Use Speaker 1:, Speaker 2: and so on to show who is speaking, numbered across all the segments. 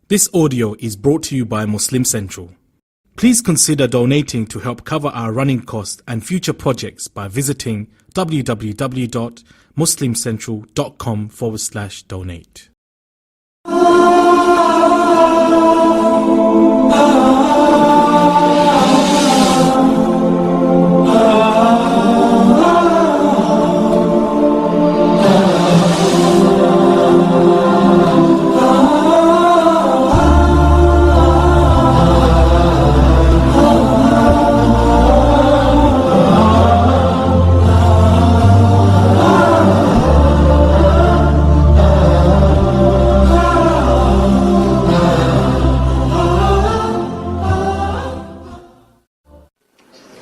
Speaker 1: This audio is brought to you by Muslim Central. Please consider donating to help cover our running costs and future projects by visiting www.muslimcentral.com/donate.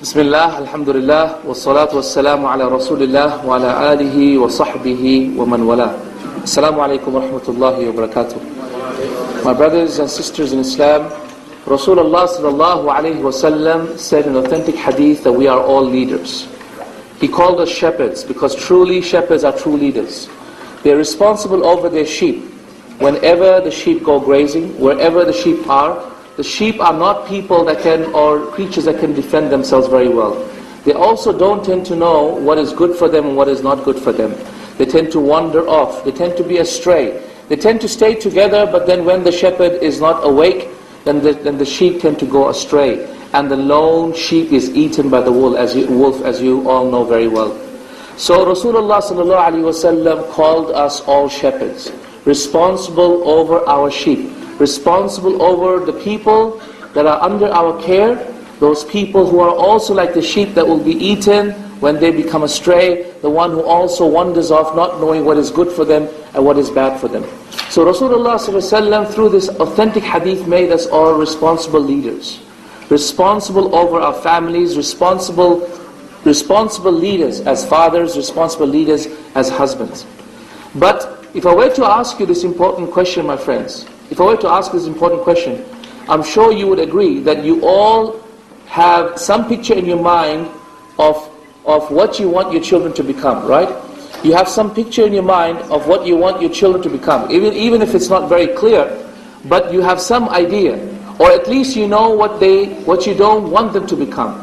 Speaker 2: Bismillah, alhamdulillah, wassalatu wassalamu ala rasulillah wa ala alihi wa sahbihi wa man wala. Assalamu alaikum wa rahmatullahi wa barakatuh. My brothers and sisters in Islam, Rasulullah sallallahu alayhi wa sallam said in authentic hadith that we are all leaders. He called us shepherds because truly shepherds are true leaders. They are responsible over their sheep. Whenever the sheep go grazing, wherever the sheep are not people that can, or creatures that can defend themselves very well. They also don't tend to know what is good for them and what is not good for them. They tend to wander off. They tend to be astray. They tend to stay together, but then when the shepherd is not awake, then the sheep tend to go astray. And the lone sheep is eaten by the wolf, as you all know very well. So Rasulullah sallallahu alaihi wasallam called us all shepherds, responsible over our sheep, responsible over the people that are under our care, those people who are also like the sheep that will be eaten when they become astray, the one who also wanders off not knowing what is good for them and what is bad for them. So Rasulullah ﷺ through this authentic hadith made us all responsible leaders, responsible over our families, responsible leaders as fathers, responsible leaders as husbands. But if I were to ask you this important question, my friends, if I were to ask this important question, I'm sure you would agree that you all have some picture in your mind of what you want your children to become, right? You have some picture in your mind of what you want your children to become, even if it's not very clear, but you have some idea, or at least you know what you don't want them to become.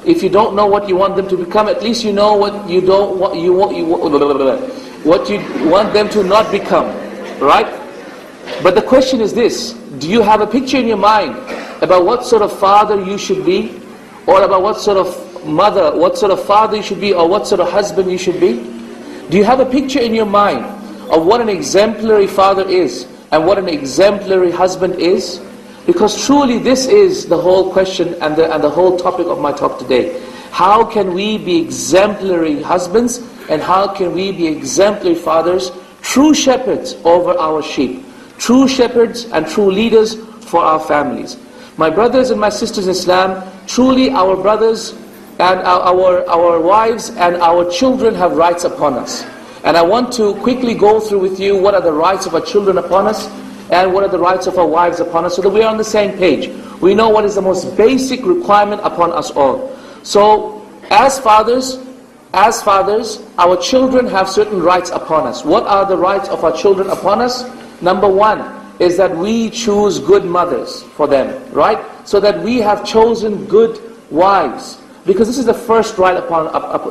Speaker 2: If you don't know what you want them to become, at least you know what you want them to not become, right? But the question is this: do you have a picture in your mind about what sort of father you should be, or about what sort of mother, what sort of father you should be, or what sort of husband you should be? Do you have a picture in your mind of what an exemplary father is and what an exemplary husband is? Because truly this is the whole question and the whole topic of my talk today. How can we be exemplary husbands, and how can we be exemplary fathers, true shepherds over our sheep, true shepherds and true leaders for our families? My brothers and my sisters in Islam, truly our brothers and our wives and our children have rights upon us. And I want to quickly go through with you what are the rights of our children upon us and what are the rights of our wives upon us, so that we are on the same page. We know what is the most basic requirement upon us all. So as fathers, our children have certain rights upon us. What are the rights of our children upon us? Number one is that we choose good mothers for them, right? So that we have chosen good wives. Because this is the first right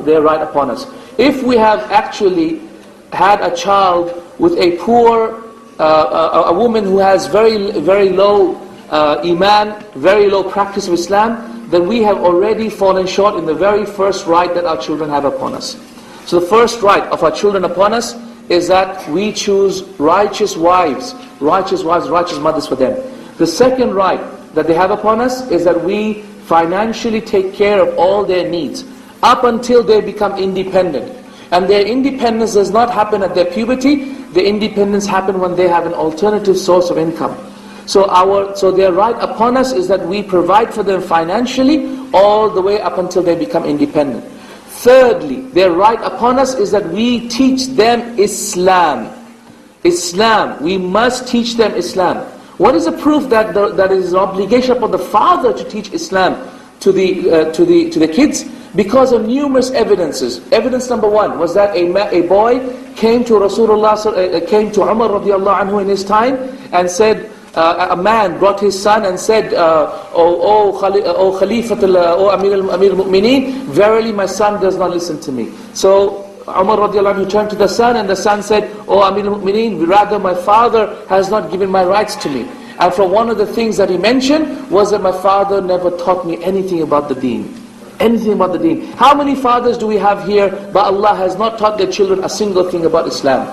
Speaker 2: their right upon us. If we have actually had a child with a poor, a woman who has very low iman, very low practice of Islam, then we have already fallen short in the very first right that our children have upon us. So the first right of our children upon us is that we choose righteous wives, righteous mothers for them. The second right that they have upon us is that we financially take care of all their needs up until they become independent. And their independence does not happen at their puberty. Their independence happens when they have an alternative source of income. So their right upon us is that we provide for them financially all the way up until they become independent. Thirdly, their right upon us is that we teach them Islam. Islam, we must teach them Islam. What is the proof that that is an obligation upon the father to teach Islam to the kids? Because of numerous evidences. Evidence number one was that a boy came to Rasulullah, came to Umar radiallahu anhu in his time and said, a man brought his son and said, O Amir al-Mu'mineen, verily my son does not listen to me. So Umar radiallahu anhu turned to the son, and the son said, O Amir al-Mu'mineen, rather my father has not given my rights to me. And from one of the things that he mentioned was that my father never taught me anything about the deen. Anything about the deen. How many fathers do we have here, but Allah has not taught their children a single thing about Islam?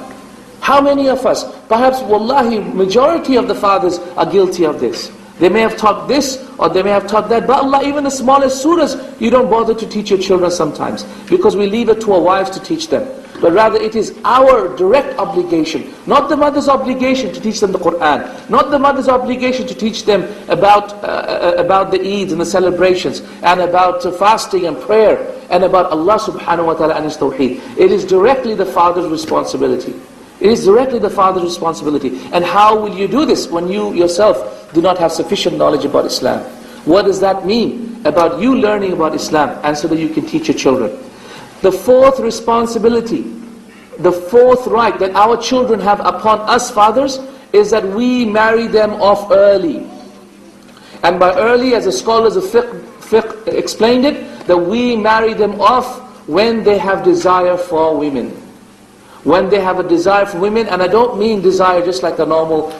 Speaker 2: How many of us? Perhaps, wallahi, majority of the fathers are guilty of this. They may have taught this, or they may have taught that, but Allah, even the smallest surahs, you don't bother to teach your children sometimes, because we leave it to our wives to teach them. But rather it is our direct obligation, not the mother's obligation to teach them the Qur'an, not the mother's obligation to teach them about the Eids and the celebrations, and about fasting and prayer, and about Allah subhanahu wa ta'ala and His Tawheed. It is directly the father's responsibility. It is directly the father's responsibility. And how will you do this when you yourself do not have sufficient knowledge about Islam? What does that mean about you learning about Islam, and so that you can teach your children? The fourth responsibility, the fourth right that our children have upon us fathers, is that we marry them off early. And by early, as the scholars of fiqh explained it, that we marry them off when they have desire for women. When they have a desire for women, and I don't mean desire just like a normal,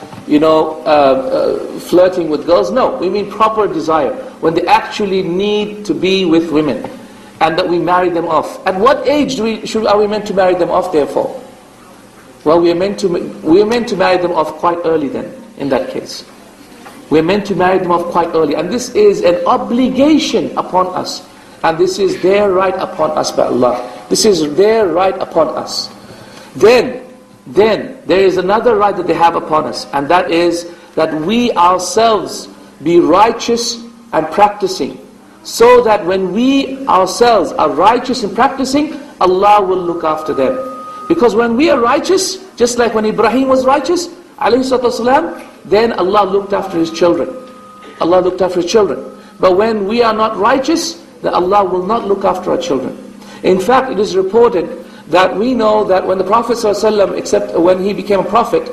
Speaker 2: flirting with girls. No, we mean proper desire. When they actually need to be with women. And that we marry them off. At what age are we meant to marry them off, therefore? Well, we are meant to marry them off quite early then, in that case. We are meant to marry them off quite early. And this is an obligation upon us. And this is their right upon us by Allah. This is their right upon us. Then there is another right that they have upon us. And that is that we ourselves be righteous and practicing. So that when we ourselves are righteous and practicing, Allah will look after them. Because when we are righteous, just like when Ibrahim was righteous, ﷺ, then Allah looked after his children. Allah looked after his children. But when we are not righteous, then Allah will not look after our children. In fact, it is reported that we know that when the Prophet ﷺ, except when he became a prophet,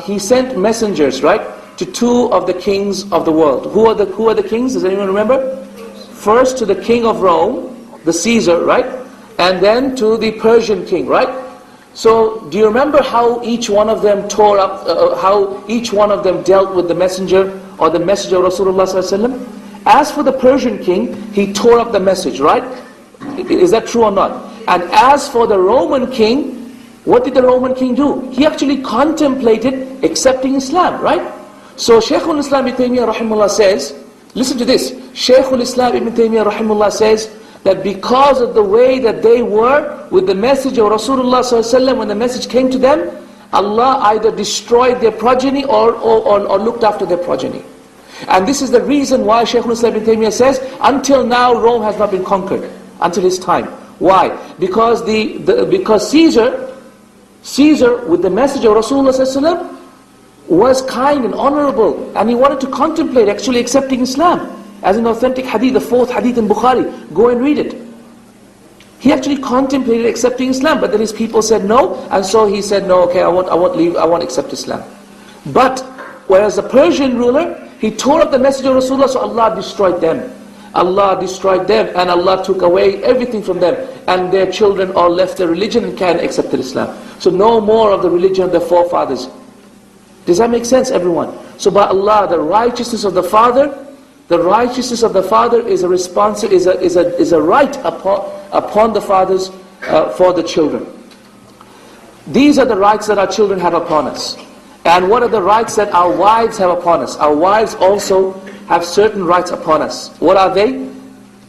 Speaker 2: he sent messengers, right, to two of the kings of the world. Who are the kings? Does anyone remember? First to the king of Rome, the Caesar, right? And then to the Persian king, right? So, do you remember how each one of them tore up, how each one of them dealt with the messenger, or the messenger of Rasulullah ﷺ? As for the Persian king, he tore up the message, right? Is that true or not? And as for the Roman king, what did the Roman king do? He actually contemplated accepting Islam, right? So Shaykhul Islam Ibn Taymiyyah rahimahullah says, listen to this, Shaykhul Islam Ibn Taymiyyah rahimahullah says that because of the way that they were with the message of Rasulullah ﷺ, when the message came to them, Allah either destroyed their progeny or looked after their progeny. And this is the reason why Shaykhul Islam Ibn Taymiyyah says, until now Rome has not been conquered, until his time. Why? Because Caesar with the message of Rasulullah ﷺ was kind and honorable, and he wanted to contemplate actually accepting Islam. As an authentic hadith, the fourth hadith in Bukhari, go and read it. He actually contemplated accepting Islam, but then his people said no, and so he said, no, okay, I won't leave, I won't accept Islam. But, whereas the Persian ruler, he tore up the message of Rasulullah, so Allah destroyed them. Allah destroyed them, and Allah took away everything from them, and their children all left their religion and can't accept Islam. So no more of the religion of their forefathers. Does that make sense, everyone? So by Allah, the righteousness of the father is a right upon the fathers for the children. These are the rights that our children have upon us. And what are the rights that our wives have upon us? Our wives also have certain rights upon us. What are they?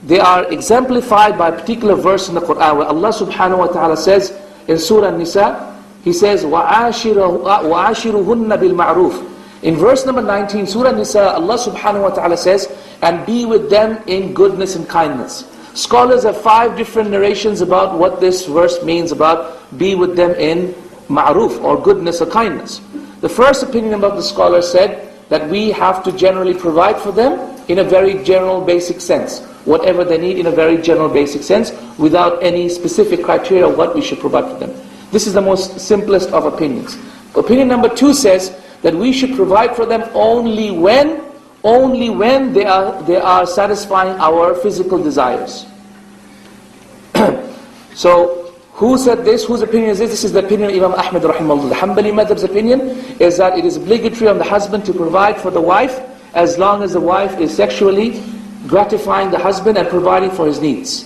Speaker 2: They are exemplified by a particular verse in the Qur'an, where Allah subhanahu wa ta'ala says in Surah An-Nisa, He says, وَعَاشِرُهُنَّ بِالْمَعْرُوفِ. In verse number 19, Surah Nisa, Allah subhanahu wa ta'ala says, and be with them in goodness and kindness. Scholars have 5 different narrations about what this verse means about be with them in ma'ruf, or goodness or kindness. The first opinion about the scholar said that we have to generally provide for them in a very general basic sense. Whatever they need in a very general basic sense, without any specific criteria of what we should provide for them. This is the most simplest of opinions. Opinion number 2 says that we should provide for them only when they are satisfying our physical desires. So, who said this? Whose opinion is this? This is the opinion of Imam Ahmad rahimahullah. The Hanbali madhab's opinion is that it is obligatory on the husband to provide for the wife as long as the wife is sexually gratifying the husband and providing for his needs.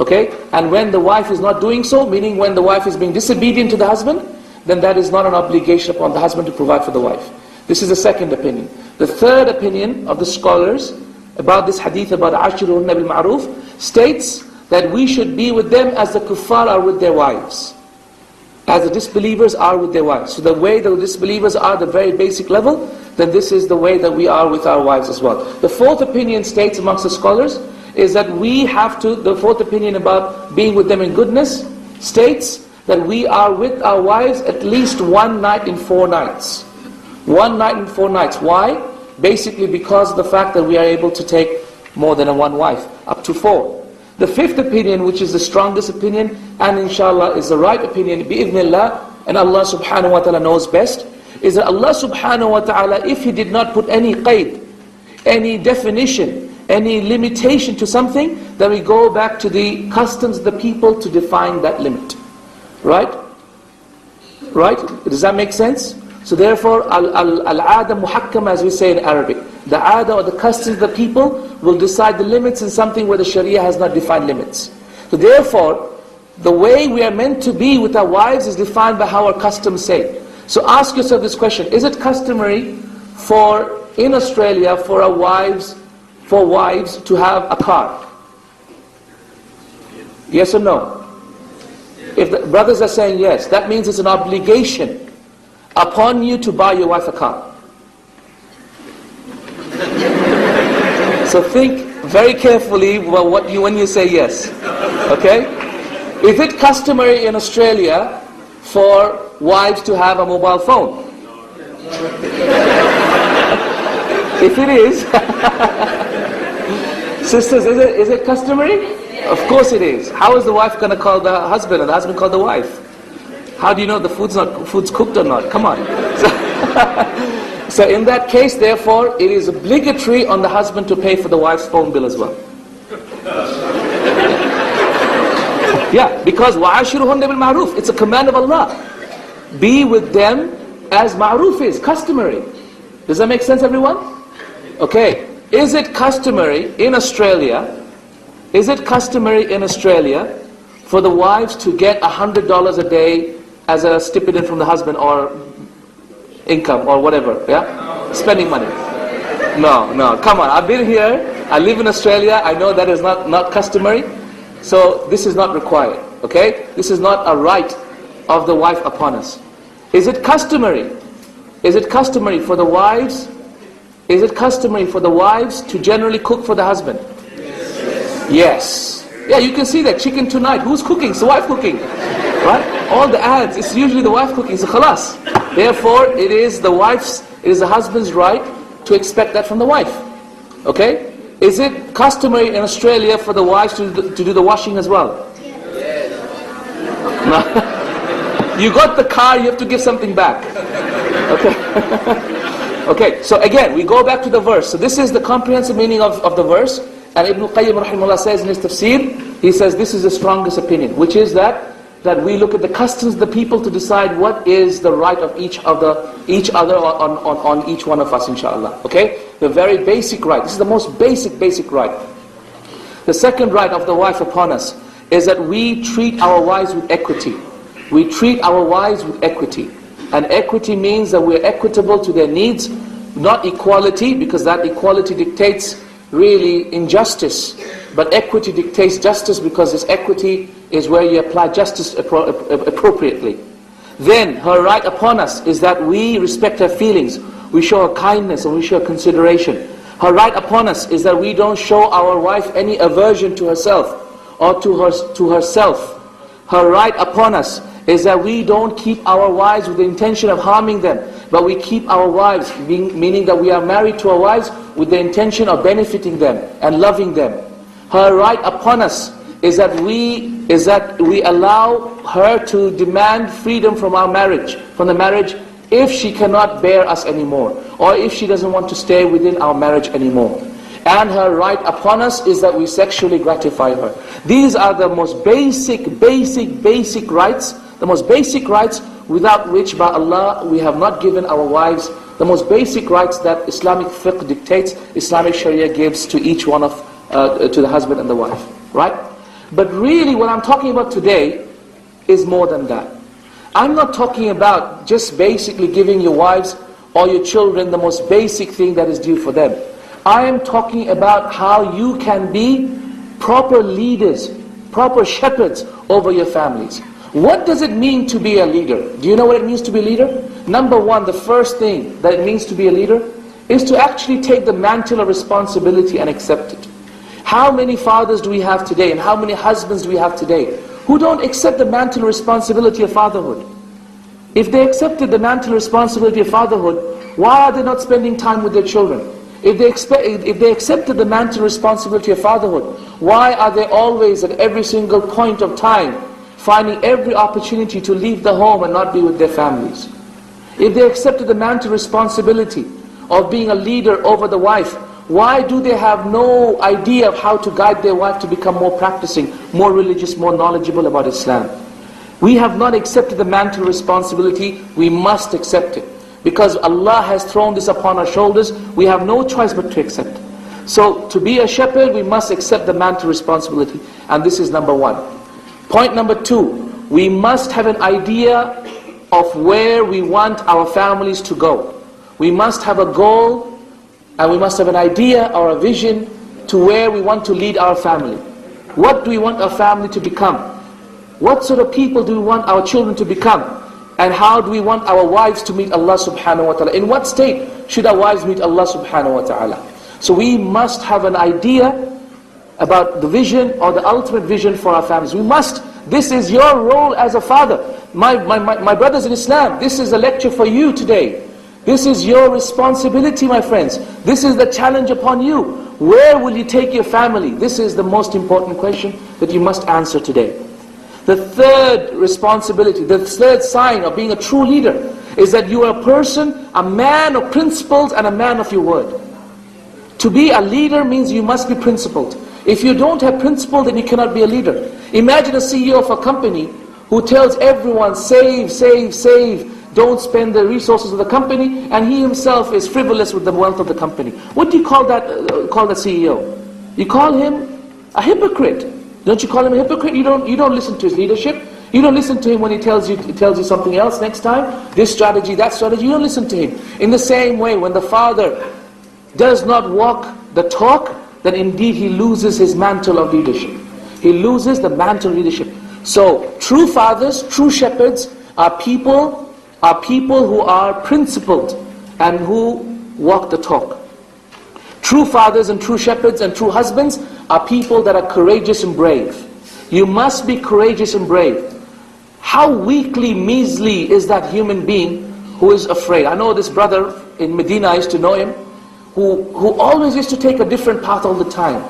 Speaker 2: Okay? And when the wife is not doing so, meaning when the wife is being disobedient to the husband, then that is not an obligation upon the husband to provide for the wife. This is the second opinion. The third opinion of the scholars about this hadith about Ashirunna bil Ma'ruf states that we should be with them as the kuffar are with their wives, as the disbelievers are with their wives. So the way the disbelievers are the very basic level, then this is the way that we are with our wives as well. The fourth opinion states amongst the scholars is that we have to, the fourth opinion about being with them in goodness states that we are with our wives at least 1 night in 4 nights. 1 night in 4 nights. Why? Basically because of the fact that we are able to take more than one wife, up to 4. The fifth opinion, which is the strongest opinion, and inshallah is the right opinion, bi'idhnillah, and Allah subhanahu wa ta'ala knows best, is that Allah subhanahu wa ta'ala, if He did not put any qaid, any definition, any limitation to something, then we go back to the customs of the people to define that limit. Right? Right? Does that make sense? So therefore, al-'ada muhakkama, as we say in Arabic. The 'ada or the customs of the people will decide the limits in something where the Sharia has not defined limits. So therefore, the way we are meant to be with our wives is defined by how our customs say. So ask yourself this question: is it customary in Australia for wives to have a car? Yes or no? If the brothers are saying yes, that means it's an obligation upon you to buy your wife a car. So think very carefully when you say yes. Okay? Is it customary in Australia for wives to have a mobile phone? If it is, sisters, is it customary? Of course it is. How is the wife going to call the husband and the husband call the wife? How do you know the food's cooked or not? Come on. So in that case, therefore, it is obligatory on the husband to pay for the wife's phone bill as well. Yeah, because وَعَاشِرُهُنَّ بِالْمَعْرُوفِ, it's a command of Allah. Be with them as ma'ruf is, customary. Does that make sense, everyone? Okay. Is it customary in Australia for the wives to get $100 a day as a stipend from the husband, or income, or whatever, yeah? Spending money. No, come on, I've been here, I live in Australia, I know that is not customary, so this is not required, okay? This is not a right of the wife upon us. Is it customary for the wives, to generally cook for the husband? Yes. Yeah, you can see that chicken tonight. Who's cooking? It's the wife cooking. Right? All the ads, it's usually the wife cooking. So khalas. Therefore, it is the husband's right to expect that from the wife. Okay? Is it customary in Australia for the wives to do the washing as well? Yes. No. You got the car, you have to give something back. Okay? Okay, so again, we go back to the verse. So this is the comprehensive meaning of the verse. And Ibn Qayyim rahimahullah says in his tafsir, he says this is the strongest opinion, which is that we look at the customs of the people to decide what is the right of each other on each one of us, inshallah. Okay? The very basic right. This is the most basic right. The second right of the wife upon us is that we treat our wives with equity. We treat our wives with equity. And equity means that we're equitable to their needs, not equality, because that equality dictates really injustice. But equity dictates justice, because this equity is where you apply justice appropriately. Then her right upon us is that we respect her feelings. We show her kindness and we show her consideration. Her right upon us is that we don't show our wife any aversion to herself or to herself. Her right upon us is that we don't keep our wives with the intention of harming them, but we keep our wives, meaning that we are married to our wives with the intention of benefiting them and loving them. Her right upon us is that we allow her to demand freedom from the marriage, if she cannot bear us anymore, or if she doesn't want to stay within our marriage anymore. And her right upon us is that we sexually gratify her. These are the most basic rights, the most basic rights without which, by Allah, we have not given our wives the most basic rights that Islamic fiqh dictates, Islamic Sharia gives to each one of, to the husband and the wife, right? But really what I'm talking about today is more than that. I'm not talking about just basically giving your wives or your children the most basic thing that is due for them. I am talking about how you can be proper leaders, proper shepherds over your families. What does it mean to be a leader? Do you know what it means to be a leader? Number one, the first thing that it means to be a leader is to actually take the mantle of responsibility and accept it. How many fathers do we have today, and how many husbands do we have today who don't accept the mantle of responsibility of fatherhood? If they accepted the mantle of responsibility of fatherhood, why are they not spending time with their children? If they accepted the mantle of responsibility of fatherhood, why are they always at every single point of time finding every opportunity to leave the home and not be with their families? If they accepted the mantle of responsibility of being a leader over the wife, why do they have no idea of how to guide their wife to become more practicing, more religious, more knowledgeable about Islam? We have not accepted the mantle of responsibility. We must accept it. Because Allah has thrown this upon our shoulders, we have no choice but to accept. So to be a shepherd, we must accept the mantle of responsibility. And this is number one. Point number two, we must have an idea of where we want our families to go. We must have a goal, and we must have an idea or a vision to where we want to lead our family. What do we want our family to become? What sort of people do we want our children to become? And how do we want our wives to meet Allah subhanahu wa ta'ala? In what state should our wives meet Allah subhanahu wa ta'ala? So we must have an idea about the vision or the ultimate vision for our families. We must. This is your role as a father. My brothers in Islam, this is a lecture for you today. This is your responsibility, my friends. This is the challenge upon you. Where will you take your family? This is the most important question that you must answer today. The third responsibility, the third sign of being a true leader is that you are a person, a man of principles and a man of your word. To be a leader means you must be principled. If you don't have principle, then you cannot be a leader. Imagine a CEO of a company who tells everyone, save, save, save, don't spend the resources of the company, and he himself is frivolous with the wealth of the company. What do you call that CEO? You call him a hypocrite. Don't you call him a hypocrite? You don't listen to his leadership. You don't listen to him when he tells you something else next time. This strategy, that strategy, you don't listen to him. In the same way, when the father does not walk the talk, then indeed he loses his mantle of leadership. He loses the mantle of leadership. So, true fathers, true shepherds are people who are principled and who walk the talk. True fathers and true shepherds and true husbands are people that are courageous and brave. You must be courageous and brave. How weakly, measly is that human being who is afraid? I know this brother in Medina, I used to know him, who always used to take a different path all the time.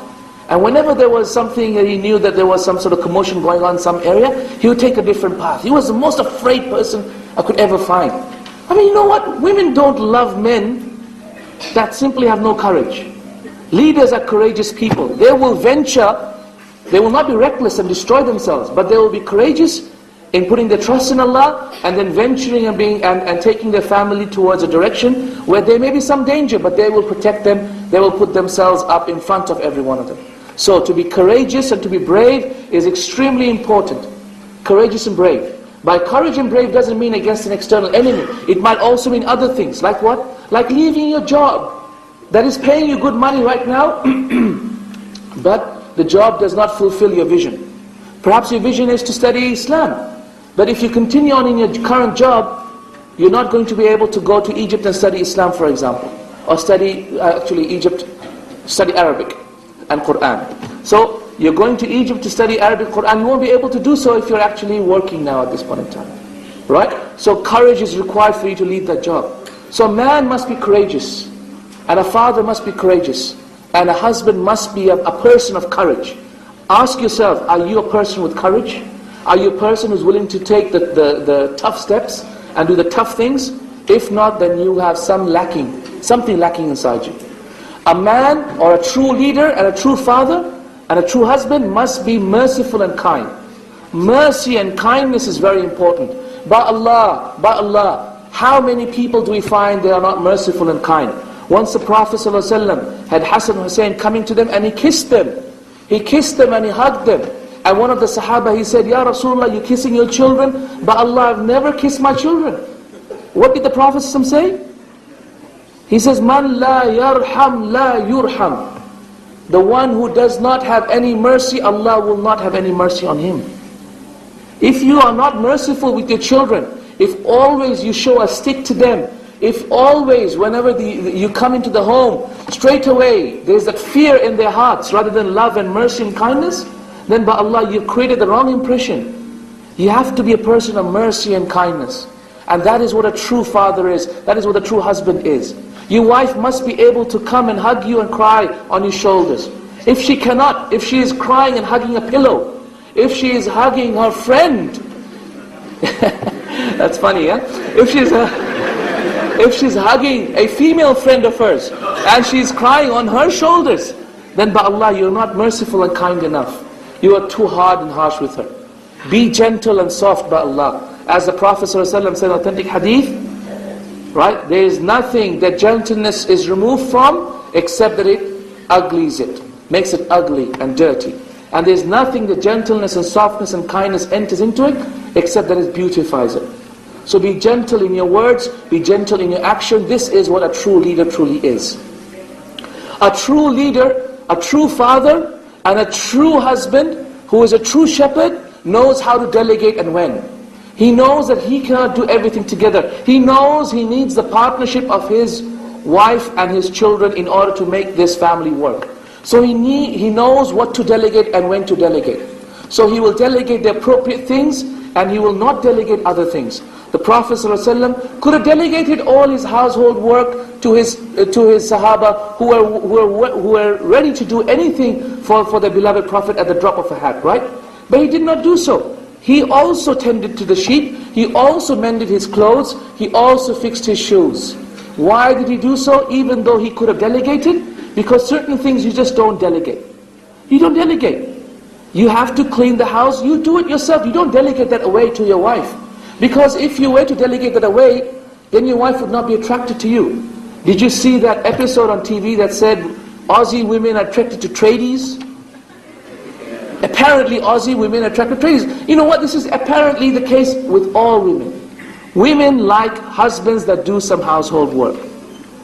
Speaker 2: And whenever there was something that he knew that there was some sort of commotion going on in some area, he would take a different path. He was the most afraid person I could ever find. I mean, you know what? Women don't love men that simply have no courage. Leaders are courageous people. They will venture, they will not be reckless and destroy themselves, but they will be courageous in putting their trust in Allah and then venturing and taking their family towards a direction where there may be some danger, but they will protect them, they will put themselves up in front of every one of them. So to be courageous and to be brave is extremely important. Courageous and brave. By courage and brave doesn't mean against an external enemy. It might also mean other things. Like what? Like leaving your job that is paying you good money right now, but the job does not fulfill your vision. Perhaps your vision is to study Islam. But if you continue on in your current job, you're not going to be able to go to Egypt and study Islam, for example. Or study Arabic and Quran. So, you're going to Egypt to study Arabic, Quran. You won't be able to do so if you're actually working now at this point in time. Right? So courage is required for you to leave that job. So a man must be courageous. And a father must be courageous. And a husband must be a person of courage. Ask yourself, are you a person with courage? Are you a person who's willing to take the tough steps and do the tough things? If not, then you have something lacking inside you. A man or a true leader and a true father and a true husband must be merciful and kind. Mercy and kindness is very important. By Allah, how many people do we find they are not merciful and kind? Once the Prophet ﷺ had Hassan and Hussein coming to them and he kissed them. He kissed them and he hugged them. And one of the Sahaba, he said, Ya Rasulullah, you're kissing your children? By Allah, I've never kissed my children. What did the Prophet ﷺ say? He says, Man la yarham la yurham. The one who does not have any mercy, Allah will not have any mercy on him. If you are not merciful with your children, if always you show a stick to them, if always, whenever you come into the home, straight away, there's that fear in their hearts rather than love and mercy and kindness, then by Allah, you've created the wrong impression. You have to be a person of mercy and kindness. And that is what a true father is. That is what a true husband is. Your wife must be able to come and hug you and cry on your shoulders. If she cannot, if she is crying and hugging a pillow, if she is hugging her friend, that's funny, yeah? If she's hugging a female friend of hers and she's crying on her shoulders, then by Allah, you're not merciful and kind enough. You are too hard and harsh with her. Be gentle and soft by Allah. As the Prophet ﷺ said in authentic hadith, right? There is nothing that gentleness is removed from except that it uglies it, makes it ugly and dirty. And there is nothing that gentleness and softness and kindness enters into it except that it beautifies it. So be gentle in your words, be gentle in your action. This is what a true leader truly is. A true leader, a true father, and a true husband who is a true shepherd knows how to delegate and when. He knows that he cannot do everything together. He knows he needs the partnership of his wife and his children in order to make this family work. So he knows what to delegate and when to delegate. So he will delegate the appropriate things and he will not delegate other things. The Prophet ﷺ could have delegated all his household work to his Sahaba who were ready to do anything for the beloved Prophet at the drop of a hat, right? But he did not do so. He also tended to the sheep, he also mended his clothes, he also fixed his shoes. Why did he do so? Even though he could have delegated? Because certain things you just don't delegate. You don't delegate. You have to clean the house, you do it yourself. You don't delegate that away to your wife. Because if you were to delegate that away, then your wife would not be attracted to you. Did you see that episode on TV that said Aussie women are attracted to tradies? Apparently Aussie women are attracted to tradies. You know what? This is apparently the case with all women. Women like husbands that do some household work.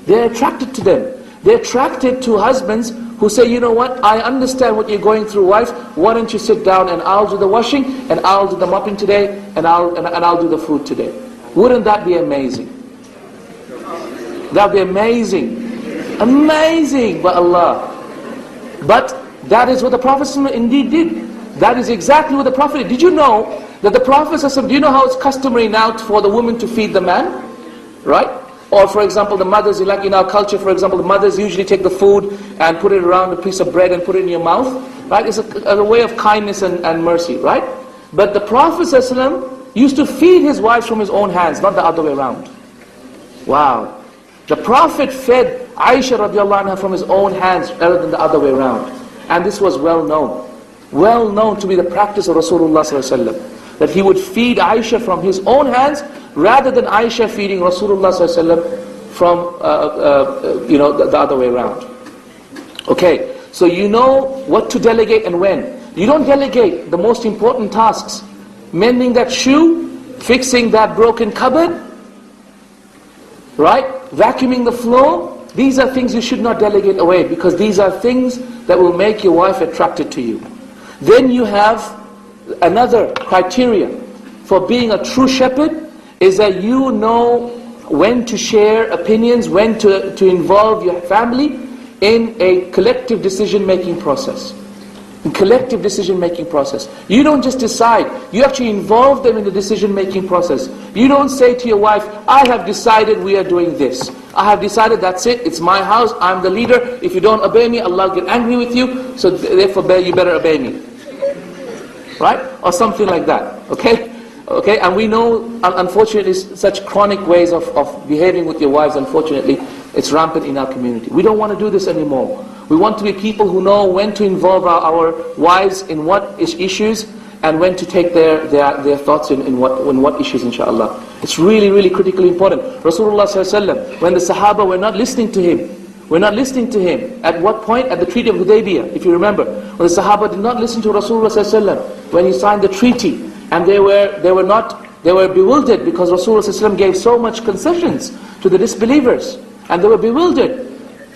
Speaker 2: They're attracted to them. They're attracted to husbands who say, you know what, I understand what you're going through, wife. Why don't you sit down and I'll do the washing, and I'll do the mopping today, and I'll do the food today. Wouldn't that be amazing? That would be amazing. Amazing by Allah. But that is what the Prophet indeed did. That is exactly what the Prophet did. Did you know that the Prophet, do you know how it's customary now for the woman to feed the man? Right? Or for example, the mothers, like in our culture, for example, the mothers usually take the food and put it around a piece of bread and put it in your mouth. Right? It's a way of kindness and mercy, right? But the Prophet ﷺ used to feed his wives from his own hands, not the other way around. Wow. The Prophet fed Aisha radiallahu anha from his own hands rather than the other way around. And this was well known. Well known to be the practice of Rasulullah ﷺ. That he would feed Aisha from his own hands rather than Aisha feeding Rasulullah ﷺ from the other way around. Okay, so you know what to delegate and when. You don't delegate the most important tasks. Mending that shoe, fixing that broken cupboard, right? Vacuuming the floor. These are things you should not delegate away, because these are things that will make your wife attracted to you. Then you have another criteria for being a true shepherd, is that you know when to share opinions, when to involve your family in a collective decision-making process. In collective decision-making process. You don't just decide, you actually involve them in the decision-making process. You don't say to your wife, I have decided we are doing this. I have decided that's it, it's my house, I'm the leader. If you don't obey me, Allah will get angry with you, so therefore you better obey me. Right? Or something like that. Okay? Okay, and we know, unfortunately, such chronic ways of behaving with your wives, unfortunately, it's rampant in our community. We don't want to do this anymore. We want to be people who know when to involve our wives in what issues, and when to take their thoughts in what issues, inshallah. It's really, really critically important. Rasulullah ﷺ, when the Sahaba were not listening to him, at what point? At the Treaty of Hudaybiyah, if you remember. When the Sahaba did not listen to Rasulullah ﷺ, when he signed the treaty, and they were bewildered because Rasulullah ﷺ gave so much concessions to the disbelievers, and they were bewildered.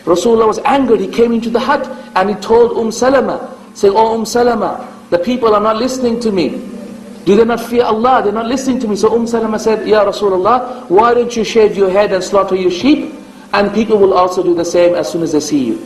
Speaker 2: Rasulullah was angered. He came into the hut and he told Salama, saying, "Oh Salama, the people are not listening to me. Do they not fear Allah? They're not listening to me." So Salama said, "Ya Rasulullah, why don't you shave your head and slaughter your sheep? And people will also do the same as soon as they see you."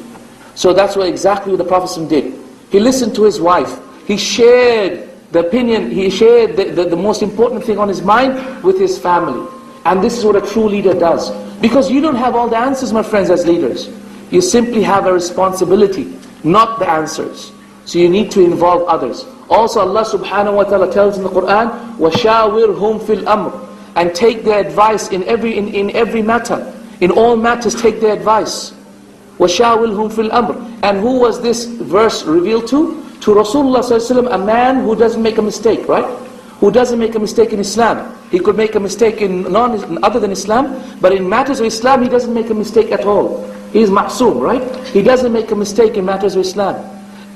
Speaker 2: So that's exactly what the Prophet did. He listened to his wife. He shared the opinion, he shared the most important thing on his mind with his family. And this is what a true leader does. Because you don't have all the answers, my friends, as leaders. You simply have a responsibility, not the answers. So you need to involve others. Also Allah subhanahu wa ta'ala tells in the Quran, وَشَاوِرْهُمْ فِي الْأَمْرِ, and take their advice in every matter. In all matters, take their advice. وَشَاوِرْهُمْ فِي الْأَمْرِ. And who was this verse revealed to? To Rasulullah ﷺ, a man who doesn't make a mistake, right? Who doesn't make a mistake in Islam. He could make a mistake in other than Islam, but in matters of Islam, he doesn't make a mistake at all. He is ma'soom, right? He doesn't make a mistake in matters of Islam.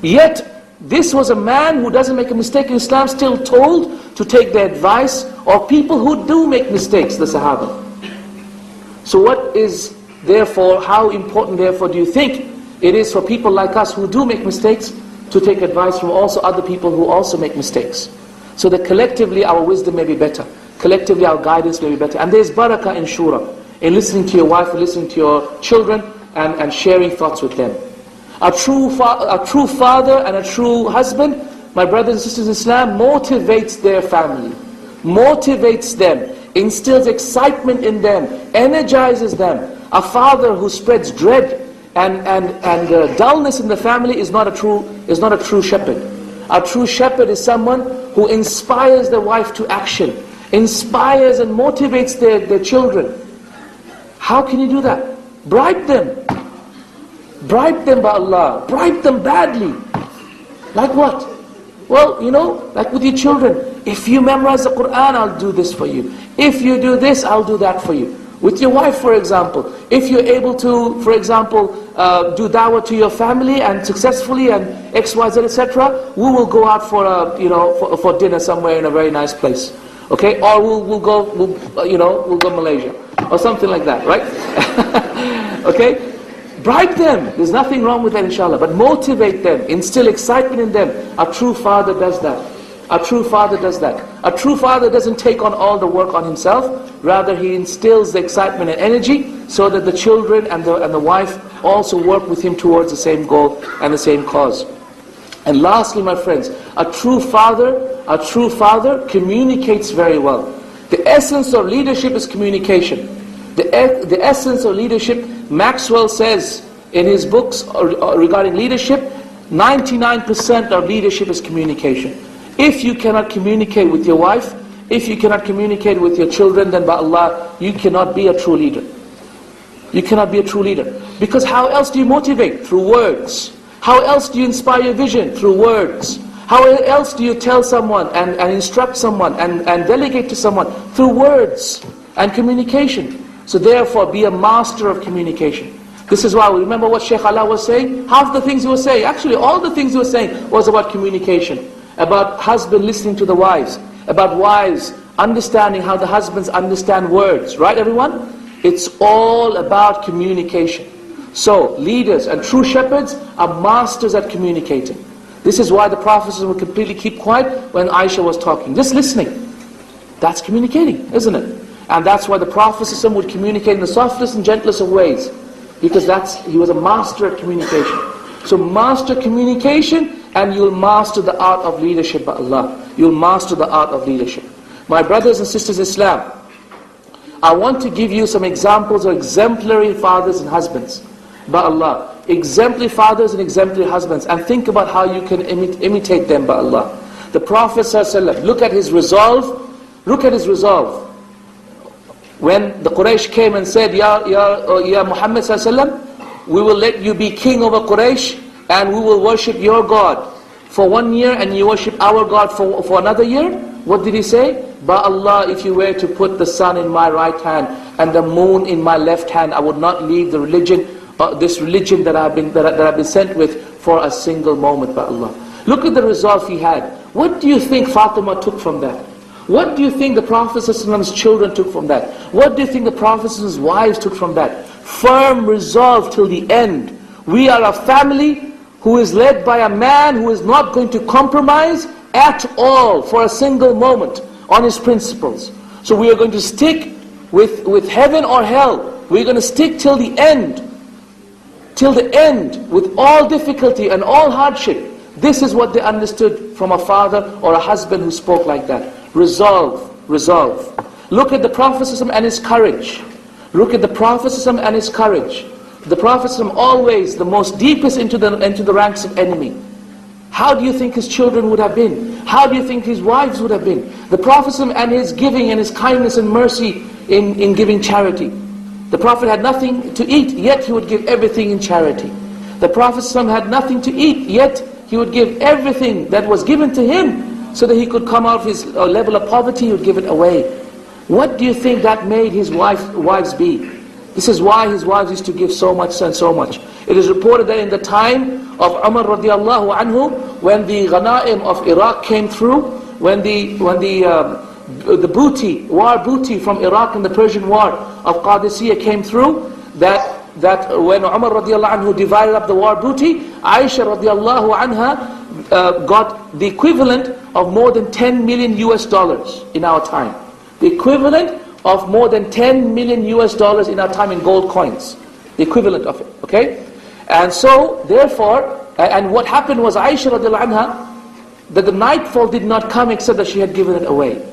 Speaker 2: Yet, this was a man who doesn't make a mistake in Islam, still told to take the advice of people who do make mistakes, the Sahaba. So what is, therefore, how important, therefore, do you think it is for people like us who do make mistakes to take advice from also other people who also make mistakes? So that collectively our wisdom may be better. Collectively our guidance may be better. And there's barakah in shura, in listening to your wife, listening to your children, and sharing thoughts with them. A true father and a true husband, my brothers and sisters in Islam, motivates their family. Motivates them. Instills excitement in them. Energizes them. A father who spreads dread and dullness in the family is not a true shepherd. A true shepherd is someone who inspires the wife to action, inspires and motivates their children. How can you do that? Bribe them. Bribe them by Allah. Bribe them badly. Like what? Well, like with your children. If you memorize the Quran, I'll do this for you. If you do this, I'll do that for you. With your wife, for example, if you're able to, for example, do dawah to your family and successfully and X, Y, Z, etc., we will go out for for dinner somewhere in a very nice place, okay? Or we'll go Malaysia or something like that, right? Okay, bribe them. There's nothing wrong with that, inshallah. But motivate them, instill excitement in them. A true father does that. A true father does that. A true father doesn't take on all the work on himself. Rather, he instills the excitement and energy so that the children and the wife also work with him towards the same goal and the same cause. And lastly, my friends, a true father communicates very well. The essence of leadership is communication. The essence of leadership, Maxwell says in his books regarding leadership, 99% of leadership is communication. If you cannot communicate with your wife, if you cannot communicate with your children, then by Allah, you cannot be a true leader. You cannot be a true leader. Because how else do you motivate? Through words. How else do you inspire your vision? Through words. How else do you tell someone and instruct someone and delegate to someone? Through words and communication. So therefore, be a master of communication. This is why, remember what Shaykh Allah was saying? Half the things he was saying, actually all the things he was saying was about communication. About husband listening to the wives, about wives understanding how the husbands understand words, right everyone? It's all about communication. So leaders and true shepherds are masters at communicating. This is why the Prophet would completely keep quiet when Aisha was talking, just listening. That's communicating, isn't it? And that's why the Prophet would communicate in the softest and gentlest of ways, because he was a master at communication. So master communication, and you'll master the art of leadership by Allah. You'll master the art of leadership. My brothers and sisters in Islam, I want to give you some examples of exemplary fathers and husbands by Allah. Exemplary fathers and exemplary husbands. And think about how you can imitate them by Allah. The Prophet ﷺ, look at his resolve Look at his resolve. When the Quraysh came and said, Ya Muhammad sallallahu, we will let you be king over Quraysh and we will worship your God for 1 year and you worship our God for another year. What did he say? By Allah, if you were to put the sun in my right hand and the moon in my left hand, I would not leave the religion, this religion that I've been sent with for a single moment, by Allah. Look at the resolve he had. What do you think Fatima took from that? What do you think the Prophet's children took from that? What do you think the Prophet's wives took from that? Firm resolve till the end. We are a family who is led by a man who is not going to compromise at all for a single moment on his principles. So we are going to stick with heaven or hell. We're going to stick till the end. Till the end, with all difficulty and all hardship. This is what they understood from a father or a husband who spoke like that. Resolve, resolve. Look at the Prophet and his courage. Look at the Prophet and his courage. The Prophet always the most deepest into the ranks of enemy. How do you think his children would have been? How do you think his wives would have been? The Prophet and his giving and his kindness and mercy in giving charity. The Prophet had nothing to eat, yet he would give everything in charity. The Prophet had nothing to eat, yet he would give everything that was given to him so that he could come out of his level of poverty, he would give it away. What do you think that made his wives be? This is why his wives used to give so much and so much. It is reported that in the time of Umar radiallahu anhu, when the ghanaim of Iraq came through, when the booty, war booty from Iraq in the Persian War of Qadisiyah came through, that when Umar radiallahu anhu divided up the war booty, Aisha radiallahu anha got the equivalent of more than $10 million in our time. The equivalent of more than $10 million in our time in gold coins. The equivalent of it, okay? And so, therefore, and what happened was Aisha radiallahu anha, that the nightfall did not come except that she had given it away.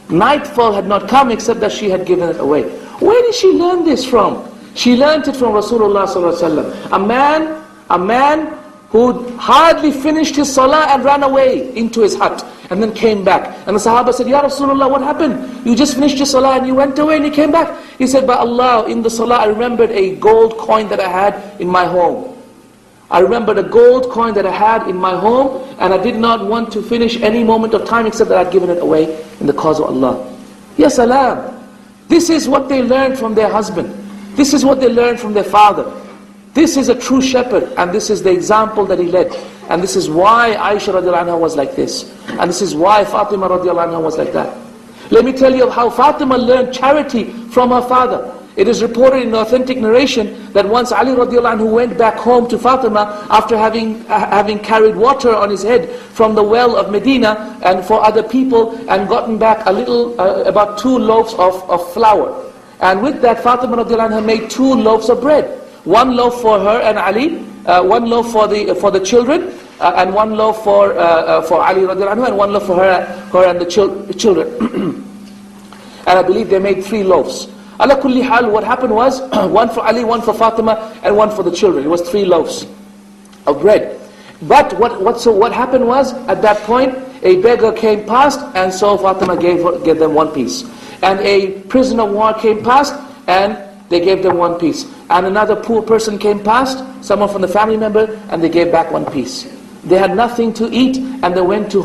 Speaker 2: Nightfall had not come except that she had given it away. Where did she learn this from? She learned it from Rasulullah sallallahu alaihi wasallam. A man who hardly finished his salah and ran away into his hut and then came back. And the Sahaba said, Ya Rasulullah, what happened? You just finished your salah and you went away and you came back. He said, by Allah, in the salah I remembered a gold coin that I had in my home. I remembered a gold coin that I had in my home, and I did not want to finish any moment of time except that I'd given it away in the cause of Allah. Ya salam. This is what they learned from their husband. This is what they learned from their father. This is a true shepherd, and this is the example that he led. And this is why Aisha radiallahu anha was like this. And this is why Fatima radiallahu anha was like that. Let me tell you how Fatima learned charity from her father. It is reported in authentic narration that once Ali radiallahu anhu went back home to Fatima after having carried water on his head from the well of Medina and for other people, and gotten back a little, about 2 loaves of flour. And with that, Fatima radiallahu anha made 2 loaves of bread. 1 loaf for her and Ali, 1 loaf for the children, and 1 loaf for Ali radiallahu anhu, and 1 loaf for her and the children. And I believe they made 3 loaves. Ala kulli hal, what happened was 1 for Ali, 1 for Fatima, and 1 for the children. It was 3 loaves of bread. But what happened was, at that point, a beggar came past, and so Fatima gave them 1 piece. And a prisoner of war came past, and they gave them 1 piece. And another poor person came past, someone from the family member, and they gave back 1 piece. They had nothing to eat, and they went to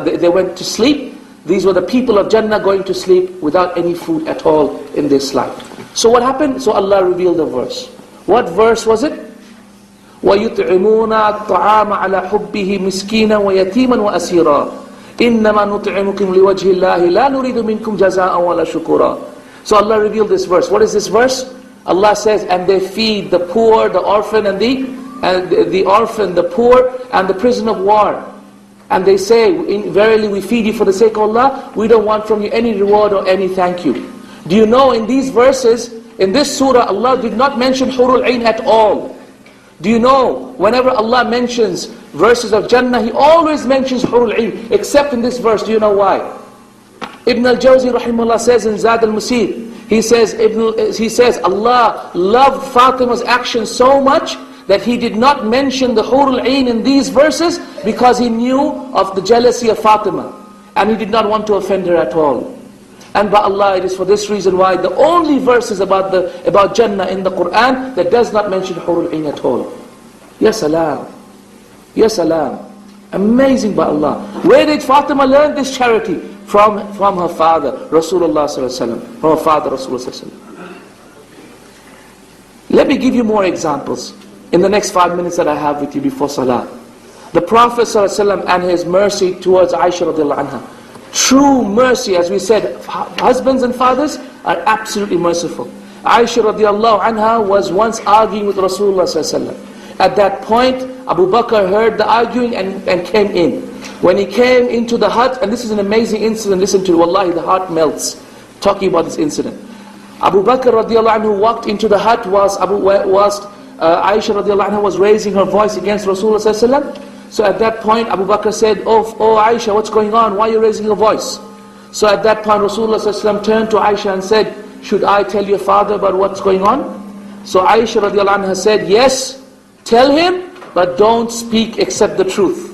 Speaker 2: they went to sleep. These were the people of Jannah going to sleep without any food at all in this life. So what happened? So Allah revealed a verse. What verse was it? وَيُطْعِمُونَ الطَّعَامَ عَلَى حُبِّهِ مِسْكِينًا وَيَتِيمًا وَأَسِيرًا إِنَّمَا نُطْعِمُكُمْ لِوَجْهِ اللَّهِ لَا نُرِيدُ مِنْكُمْ جَزَاءً وَلَا شُكُورًا. So Allah revealed this verse. What is this verse? Allah says, and they feed the poor, the orphan, and the orphan, the poor, and the prisoner of war. And they say, verily we feed you for the sake of Allah, we don't want from you any reward or any thank you. Do you know in these verses, in this surah, Allah did not mention Hurul Ain at all. Do you know, whenever Allah mentions verses of Jannah, He always mentions Hurul Ain, except in this verse. Do you know why? Ibn al-Jawzi rahimahullah says in Zad al-Musir, he says Allah loved Fatima's action so much that He did not mention the Hurul Ain in these verses because He knew of the jealousy of Fatima. and he did not want to offend her at all. And by Allah, it is for this reason why the only verses about Jannah in the Quran that does not mention Hurul Ain at all. Ya salam. Ya salam. Amazing by Allah. Where did Fatima learn this charity? From her father, Rasulullah sallallahu alaihi wasallam. From her father, Rasulullah sallallahu alaihi wasallam. Let me give you more examples in the next 5 minutes that I have with you before Salah. The Prophet sallallahu alaihi wasallam and his mercy towards Aisha radiallahu anha. True mercy, as we said, husbands and fathers are absolutely merciful. Aisha radiallahu anha was once arguing with Rasulullah sallallahu alaihi wasallam. At that point, Abu Bakr heard the arguing and came in. When he came into the hut, and this is an amazing incident, listen to it, wallahi, the heart melts talking about this incident. Abu Bakr radiallahu anhu walked into the hut whilst Aisha radiallahu anha was raising her voice against Rasulullah sallallahu alaihi wasallam. So at that point, Abu Bakr said, oh Aisha, what's going on? Why are you raising your voice? So at that point, Rasulullah sallallahu alaihi wasallam turned to Aisha and said, should I tell your father about what's going on? So Aisha radiallahu anha said, yes, tell him, but don't speak except the truth.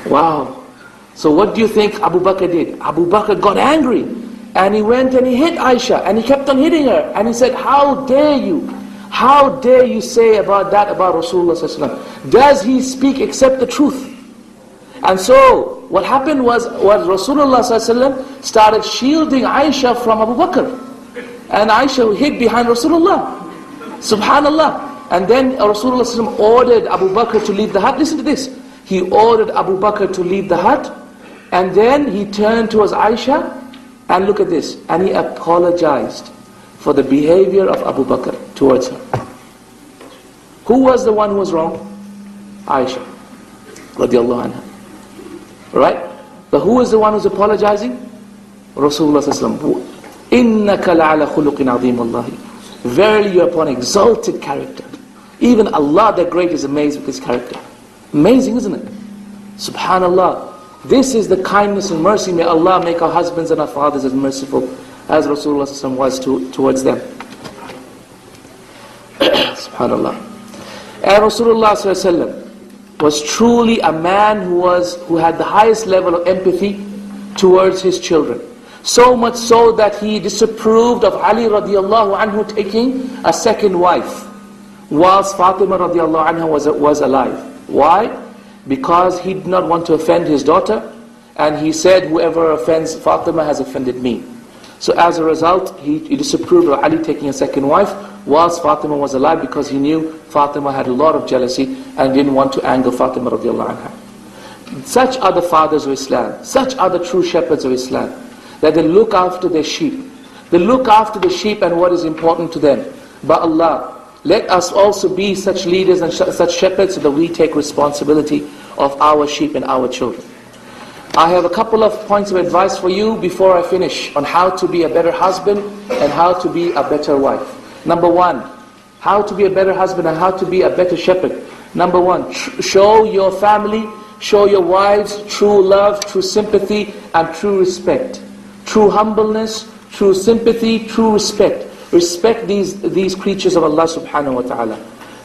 Speaker 2: Wow. So what do you think Abu Bakr did? Abu Bakr got angry, and he went and he hit Aisha, and he kept on hitting her, and he said, how dare you? How dare you say about Rasulullah sallallahu alaihi wasallam? Does he speak except the truth? And so what happened was Rasulullah sallallahu alaihi wasallam started shielding Aisha from Abu Bakr, and Aisha hid behind Rasulullah. Subhanallah. And then Rasulullah sallallahu alaihi wasallam ordered Abu Bakr to leave the hut. Listen to this. He ordered Abu Bakr to leave the hut, and then he turned towards Aisha, and look at this, and he apologized for the behavior of Abu Bakr towards her. Who was the one who was wrong? Aisha radiallahu anha. Right? But who is the one who's apologizing? Rasulullah sallallahu alaihi wasallam. إِنَّكَ لَعَلَى خُلُقٍ عَظِيمٍ اللَّهِ. Verily you are upon exalted character. Even Allah the Great is amazed with His character. Amazing, isn't it? Subhanallah. This is the kindness and mercy. May Allah make our husbands and our fathers as merciful as Rasulullah sallallahu alaihi wasallam was towards them. Subhanallah. And Rasulullah sallallahu alaihi wasallam was truly a man who had the highest level of empathy towards his children. So much so that he disapproved of Ali radiallahu anhu taking a second wife, whilst Fatima radiallahu anha was alive. Why? Because he did not want to offend his daughter, and he said, whoever offends Fatima has offended me. So as a result, he disapproved of Ali taking a second wife whilst Fatima was alive, because he knew Fatima had a lot of jealousy and didn't want to anger Fatima radiallahu anha. Such are the fathers of Islam. Such are the true shepherds of Islam, that they look after their sheep. They look after the sheep and what is important to them. But Allah, let us also be such leaders and such shepherds so that we take responsibility of our sheep and our children. I have a couple of points of advice for you before I finish on how to be a better husband and how to be a better wife. Number one, how to be a better husband and how to be a better shepherd. Number one, show your family, show your wives true love, true sympathy and true respect. True humbleness, true sympathy, true respect. Respect these creatures of Allah subhanahu wa ta'ala.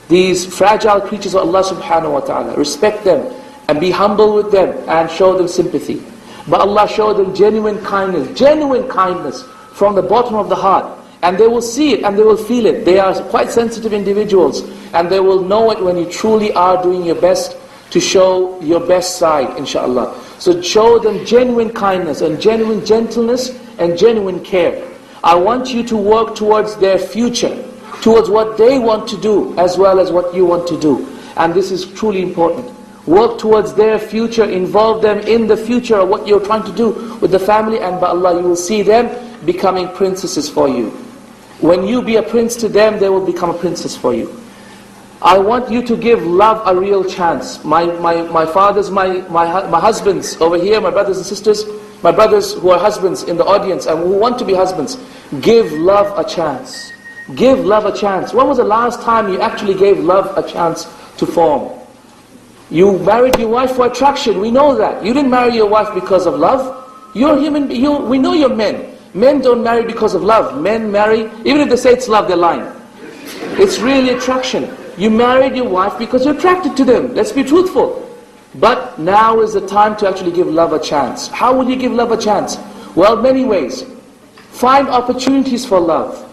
Speaker 2: These fragile creatures of Allah subhanahu wa ta'ala. Respect them and be humble with them and show them sympathy. But Allah show them genuine kindness from the bottom of the heart. And they will see it and they will feel it. They are quite sensitive individuals, and they will know it when you truly are doing your best to show your best side, inshaAllah. So show them genuine kindness and genuine gentleness and genuine care. I want you to work towards their future, towards what they want to do as well as what you want to do. And this is truly important. Work towards their future, involve them in the future of what you're trying to do with the family, and by Allah you will see them becoming princesses for you. When you be a prince to them, they will become a princess for you. I want you to give love a real chance. My fathers, my husbands over here, my brothers and sisters, my brothers who are husbands in the audience and who want to be husbands, give love a chance. Give love a chance. When was the last time you actually gave love a chance to form? You married your wife for attraction, we know that. You didn't marry your wife because of love. You're human, we know you're men. Men don't marry because of love. Men marry, even if they say it's love, they're lying. It's really attraction. You married your wife because you're attracted to them. Let's be truthful. But now is the time to actually give love a chance. How will you give love a chance? Well, many ways. Find opportunities for love.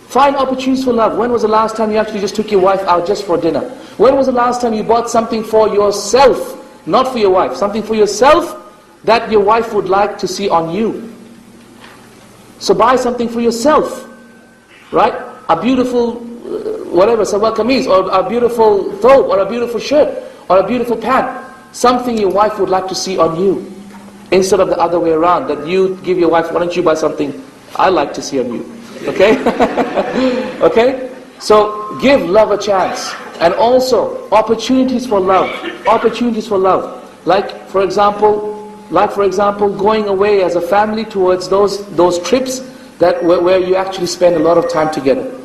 Speaker 2: Find opportunities for love. When was the last time you actually just took your wife out just for dinner? When was the last time you bought something for yourself, not for your wife, something for yourself that your wife would like to see on you? So buy something for yourself, right? A beautiful, whatever, salwar kameez, or a beautiful thobe, or a beautiful shirt, or a beautiful pant. Something your wife would like to see on you. Instead of the other way around, that you give your wife, why don't you buy something I like to see on you? Okay? Okay? So give love a chance. And also, opportunities for love. Opportunities for love. Like for example, going away as a family towards those trips where you actually spend a lot of time together.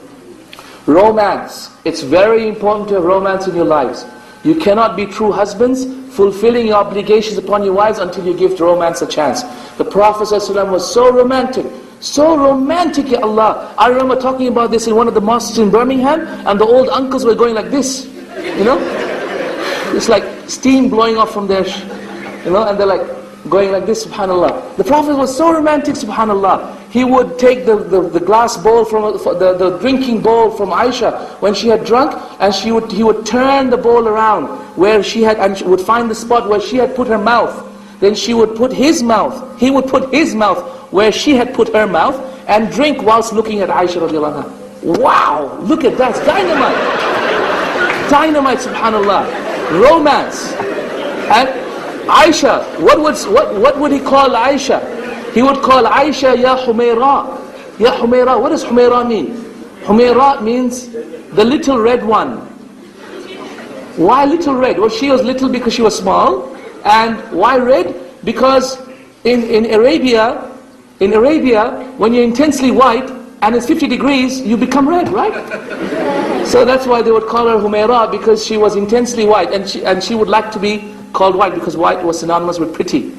Speaker 2: Romance. It's very important to have romance in your lives. You cannot be true husbands, fulfilling your obligations upon your wives until you give romance a chance. The Prophet ﷺ was so romantic. So romantic, ya Allah. I remember talking about this in one of the mosques in Birmingham, and the old uncles were going like this. You know? It's like steam blowing off from their, and they're like going like this, subhanallah. The Prophet was so romantic, subhanallah. He would take the glass bowl from the drinking bowl from Aisha when she had drunk, and he would turn the bowl around where she had, and would find the spot where she had put her mouth. Then he would put his mouth where she had put her mouth, and drink whilst looking at Aisha radiallahu anha. Wow, look at that, dynamite. Dynamite, subhanallah. Romance. And Aisha, what would he call Aisha? He would call Aisha, Ya Humayra. Ya Humayra. What does Humayra mean? Humayra means the little red one. Why little red? Well, she was little because she was small. And why red? Because in Arabia, when you're intensely white and it's 50 degrees, you become red, right? So that's why they would call her Humayra, because she was intensely white, and she would like to be called white because white was synonymous with pretty.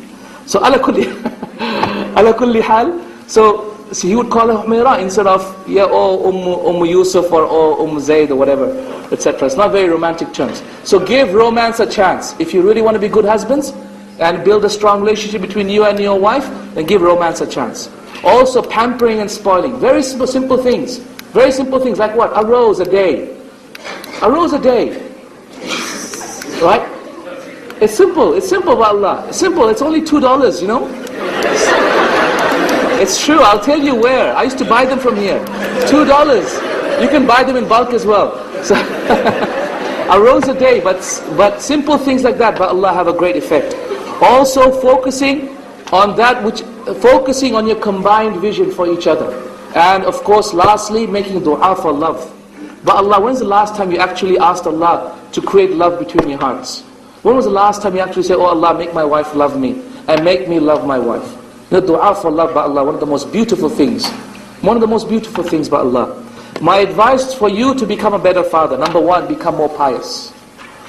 Speaker 2: So ala kulli hal, so he would call her Humayra instead of Yusuf or Zayd or whatever, etc. It's not very romantic terms. So give romance a chance. If you really want to be good husbands and build a strong relationship between you and your wife, then give romance a chance. Also pampering and spoiling. Very simple things. Very simple things like what? A rose a day. A rose a day. Right? It's simple by Allah. It's simple, it's only $2, you know. It's true, I'll tell you where. I used to buy them from here. $2. You can buy them in bulk as well. So a rose a day, but simple things like that by Allah have a great effect. Also focusing on your combined vision for each other. And of course, lastly, making dua for love. But Allah, when's the last time you actually asked Allah to create love between your hearts? When was the last time you actually said, oh Allah, make my wife love me, and make me love my wife? The dua for love by Allah, one of the most beautiful things. One of the most beautiful things by Allah. My advice for you to become a better father, number one, become more pious.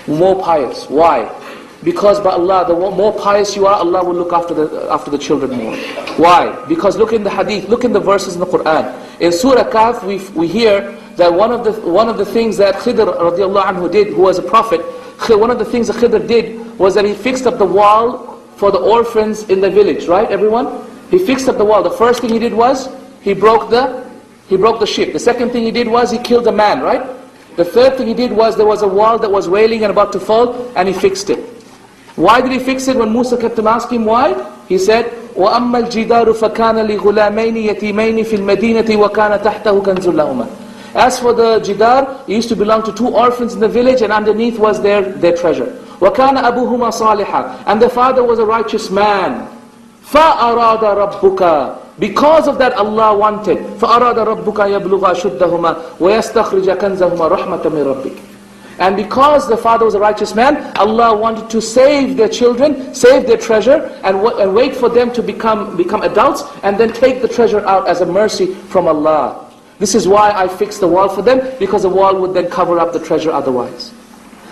Speaker 2: More pious. Why? Because by Allah, the more pious you are, Allah will look after the children more. Why? Because look in the hadith, look in the verses in the Quran. In Surah Kahf, we hear that one of the things that Khidr radiallahu anhu did, who was a prophet, one of the things that Khidr did was that he fixed up the wall for the orphans in the village, right everyone? He fixed up the wall. The first thing he did was, he broke the ship. The second thing he did was, he killed a man, right? The third thing he did was, there was a wall that was wailing and about to fall, and he fixed it. Why did he fix it? When Musa kept him asking why, he said, وَأَمَّا الْجِدَارُ فَكَانَ لِغُلَامَيْنِ يَتِيمَيْنِ فِي الْمَدِينَةِ وَكَانَ تَحْتَهُ كَنْزٌ لَهُمَا. As for the jidar, it used to belong to two orphans in the village, and underneath was their treasure. وَكَانَ أَبُوهُمَا صَالِحًا. And their father was a righteous man. فَأَرَادَ رَبُّكَ. Because of that, Allah wanted. فَأَرَادَ رَبُّكَ يَبْلُغَ أَشُدَّهُمَا وَيَسْتَخْرِجَ كَنْزَهُمَا رَحْمَةً مِّن رَبِّكَ. And because the father was a righteous man, Allah wanted to save their children, save their treasure, and wait for them to become adults, and then take the treasure out as a mercy from Allah. This is why I fixed the wall for them, because the wall would then cover up the treasure otherwise.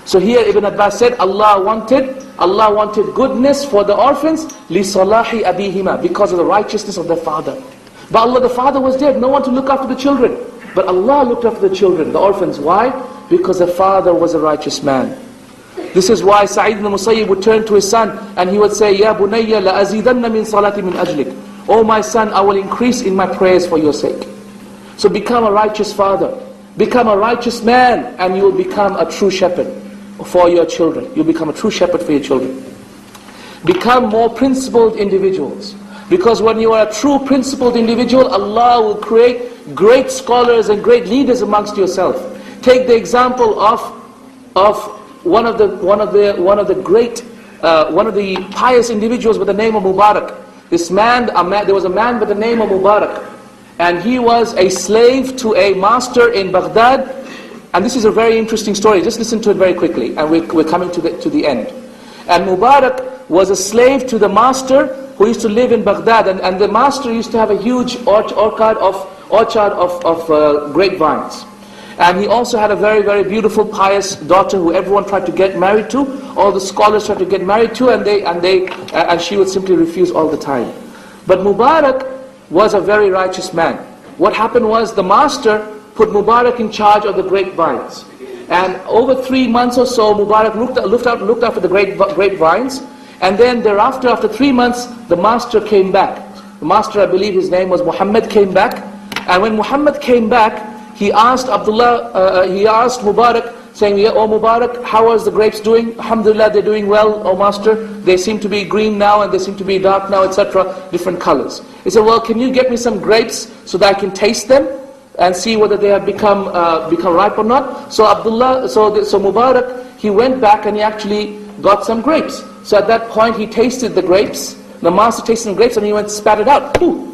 Speaker 2: So here Ibn Abbas said, Allah wanted goodness for the orphans, لِصَلَاحِ أَبِيهِمَا, because of the righteousness of their father. But Allah, the father was dead, no one to look after the children. But Allah looked after the children, the orphans. Why? Because the father was a righteous man. This is why Sa'id ibn Musayyib would turn to his son and he would say, Ya bunayya la azidanna min salati min ajlik. Oh my son, I will increase in my prayers for your sake. So become a righteous father. Become a righteous man, and you will become a true shepherd for your children. You'll become a true shepherd for your children. Become more principled individuals. Because when you are a true principled individual, Allah will create great scholars and great leaders amongst yourself. Take the example of one of the pious individuals with the name of Mubarak. There was a man by the name of Mubarak, and he was a slave to a master in Baghdad. And this is a very interesting story. Just listen to it very quickly, and we're coming to the end. And Mubarak was a slave to the master who used to live in Baghdad, and the master used to have a huge orchard of grapevines. And he also had a very, very beautiful, pious daughter who everyone tried to get married to. All the scholars tried to get married to, and she would simply refuse all the time. But Mubarak was a very righteous man. What happened was the master put Mubarak in charge of the grapevines. And over 3 months or so, Mubarak looked after the grapevines. And then thereafter, after 3 months, the master came back. The master, I believe his name was Muhammad, came back. And when Muhammad came back, he asked Mubarak, saying, "Oh Mubarak, how are the grapes doing?" "Alhamdulillah, they're doing well, oh master. They seem to be green now, and they seem to be dark now, etc. Different colors." He said, "Well, can you get me some grapes so that I can taste them and see whether they have become ripe or not?" So Mubarak, he went back and he actually got some grapes. So at that point, he tasted the grapes. The master tasted the grapes and he went spat it out. "Ooh,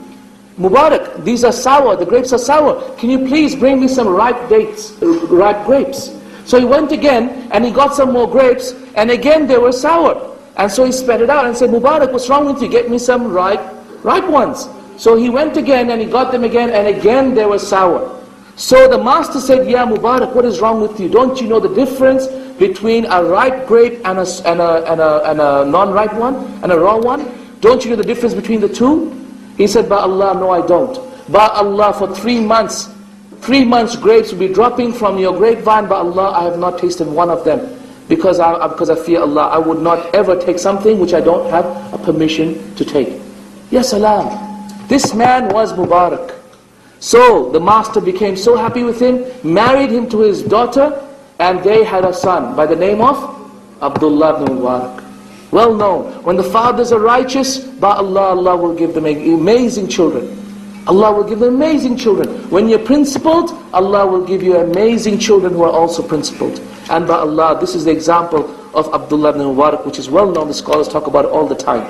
Speaker 2: Mubarak, these are sour, the grapes are sour. Can you please bring me some ripe grapes?" So he went again and he got some more grapes, and again they were sour. And so he spat it out and said, "Mubarak, what's wrong with you? Get me some ripe ones." So he went again and he got them again, and again they were sour. So the master said, "Ya Mubarak, what is wrong with you? Don't you know the difference between a ripe grape and a non-ripe one, and a raw one? Don't you know the difference between the two?" He said, "By Allah, no I don't. By Allah, for 3 months grapes will be dropping from your grapevine. By Allah, I have not tasted one of them. Because I fear Allah, I would not ever take something which I don't have a permission to take." Ya salam. This man was Mubarak. So the master became so happy with him, married him to his daughter, and they had a son by the name of Abdullah ibn Mubarak. Well known. When the fathers are righteous, by Allah, Allah will give them amazing children. Allah will give them amazing children. When you're principled, Allah will give you amazing children who are also principled. And by Allah, this is the example of Abdullah ibn Mubarak, which is well known. The scholars talk about it all the time.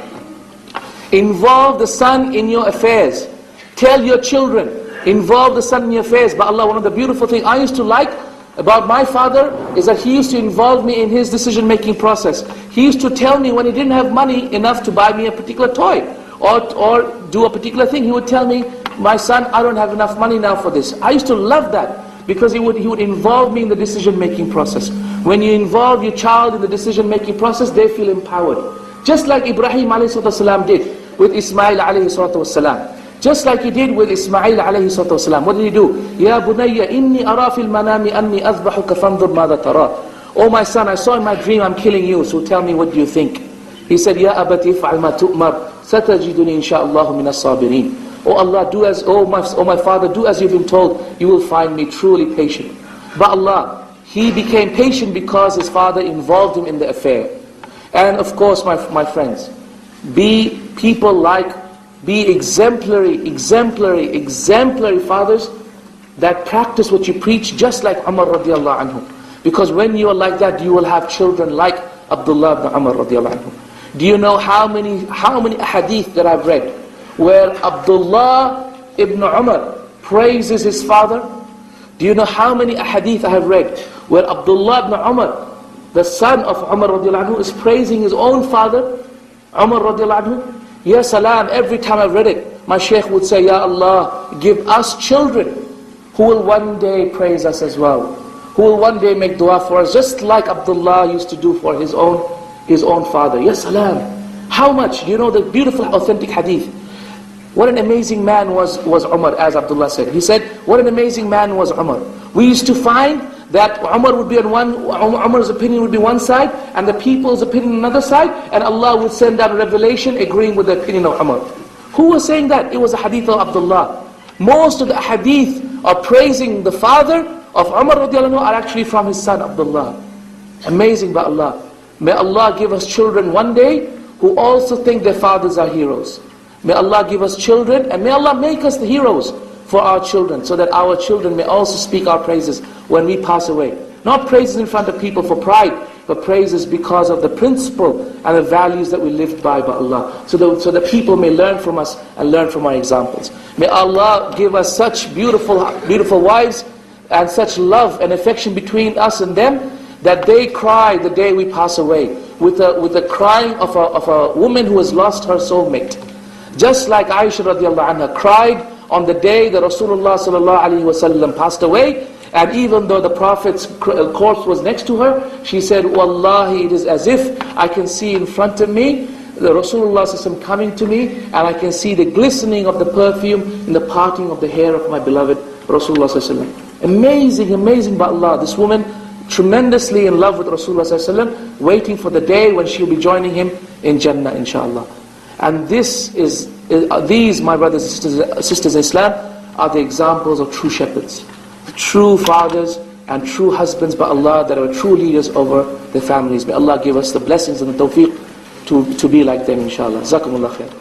Speaker 2: Involve the son in your affairs. Tell your children, involve the son in your affairs. By Allah, one of the beautiful things I used to like about my father is that he used to involve me in his decision-making process. He used to tell me when he didn't have money enough to buy me a particular toy or do a particular thing, he would tell me, "My son, I don't have enough money now for this." I used to love that because he would involve me in the decision-making process. When you involve your child in the decision-making process, they feel empowered. Just like Ibrahim ﷺ did with Ismail ﷺ. Just like he did with Ismail alayhi salatu wasalam. What did he do? "Ya bunayya inni ara fil manami anni azbahuka fanzur madha tara." "Oh my son, I saw in my dream I'm killing you, so tell me, what do you think?" He said, "Ya abati if'al ma tu'mar, satajiduni insha'Allah min as-sabirin." Oh my father, do as you've been told, you will find me truly patient. But Allah, he became patient because his father involved him in the affair. And of course, my friends, be exemplary fathers that practice what you preach, just like Umar radiallahu anhu. Because when you are like that, you will have children like Abdullah ibn Umar radiallahu anhu. Do you know how many hadith that I've read where Abdullah ibn Umar praises his father? Do you know how many hadith I have read where Abdullah ibn Umar, the son of Umar radiallahu anhu, is praising his own father, Umar radiallahu anhu? Ya salam, every time I've read it, my shaykh would say, "Ya Allah, give us children who will one day praise us as well, who will one day make dua for us, just like Abdullah used to do for his own father." Ya salam. How much? You know the beautiful authentic hadith. What an amazing man was Umar, as Abdullah said. He said, what an amazing man was Umar. We used to find that Umar would be on Umar's opinion would be one side, and the people's opinion another side, and Allah would send down a revelation agreeing with the opinion of Umar. Who was saying that? It was a hadith of Abdullah. Most of the hadith of praising the father of Umar radiallahu anhu are actually from his son Abdullah. Amazing by Allah. May Allah give us children one day who also think their fathers are heroes. May Allah give us children, and may Allah make us the heroes for our children, so that our children may also speak our praises when we pass away. Not praises in front of people for pride, but praises because of the principle and the values that we lived by Allah. So that people may learn from us and learn from our examples. May Allah give us such beautiful wives and such love and affection between us and them, that they cry the day we pass away with the crying of a woman who has lost her soulmate. Just like Aisha radiallahu anha cried on the day that Rasulullah sallallahu alaihi wasallam passed away, and even though the Prophet's corpse was next to her, she said, Wallahi, it is as if I can see in front of me the Rasulullah sallallahu alaihi wasallam coming to me, and I can see the glistening of the perfume in the parting of the hair of my beloved Rasulullah sallallahu alaihi wasallam. Amazing, amazing by Allah. This woman, tremendously in love with Rasulullah sallallahu alaihi wasallam, waiting for the day when she'll be joining him in Jannah, inshallah. And these, my brothers and sisters in Islam, are the examples of true shepherds, true fathers and true husbands by Allah, that are true leaders over their families. May Allah give us the blessings and the tawfiq to be like them, inshallah. Jazakumullah khair.